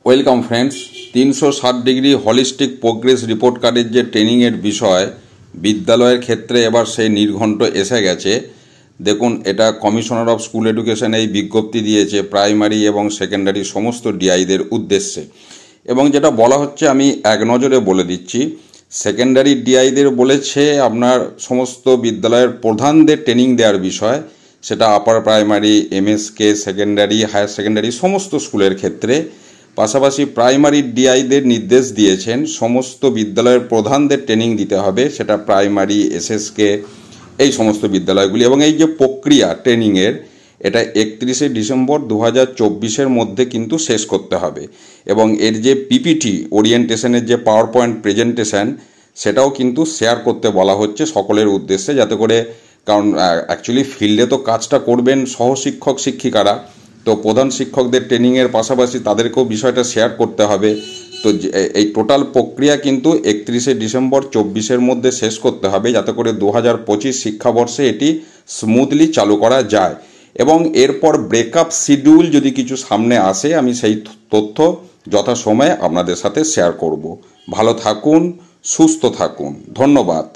Welcome friends. 360 degree holistic progress report কার্ডের যে ট্রেনিংয়ের বিষয় বিদ্যালয়ের ক্ষেত্রে এবার সেই নির্ঘণ্ট এসে গেছে। দেখুন, এটা কমিশনার অফ স্কুল এডুকেশন এই বিজ্ঞপ্তি দিয়েছে প্রাইমারি এবং সেকেন্ডারি সমস্ত ডিআইদের উদ্দেশ্যে, এবং যেটা বলা হচ্ছে আমি এক নজরে বলে দিচ্ছি। সেকেন্ডারি ডিআইদের বলেছে আপনার সমস্ত বিদ্যালয়ের প্রধানদের ট্রেনিং দেওয়ার বিষয়, সেটা upper primary, MSK, secondary, higher secondary সমস্ত স্কুলের ক্ষেত্রে। পাশাপাশি প্রাইমারি ডিআইদের নির্দেশ দিয়েছেন সমস্ত বিদ্যালয়ের প্রধানদের ট্রেনিং দিতে হবে, সেটা প্রাইমারি, এসএসকে এই সমস্ত বিদ্যালয়গুলি। এবং এই যে প্রক্রিয়া ট্রেনিংয়ের, এটা 31শে ডিসেম্বর 2024-এর মধ্যে কিন্তু শেষ করতে হবে। এবং এর যে পিপিটি ওরিয়েন্টেশনের যে পাওয়ার পয়েন্ট প্রেজেন্টেশন, সেটাও কিন্তু শেয়ার করতে বলা হচ্ছে সকলের উদ্দেশ্যে, যাতে করে, কারণ অ্যাকচুয়ালি ফিল্ডে তো কাজটা করবেন সহশিক্ষক শিক্ষিকারা, তো প্রধান শিক্ষকদের ট্রেনিংয়ের পাশাপাশি তাদেরকেও বিষয়টা শেয়ার করতে হবে। তো এই টোটাল প্রক্রিয়া কিন্তু 31শে ডিসেম্বর 2024-এর মধ্যে শেষ করতে হবে, যাতে করে 2025 শিক্ষাবর্ষে এটি স্মুথলি চালু করা যায়। এবং এরপর ব্রেকআপ শিডিউল যদি কিছু সামনে আসে, আমি সেই তথ্য যথাসময়ে আপনাদের সাথে শেয়ার করব। ভালো থাকুন, সুস্থ থাকুন, ধন্যবাদ।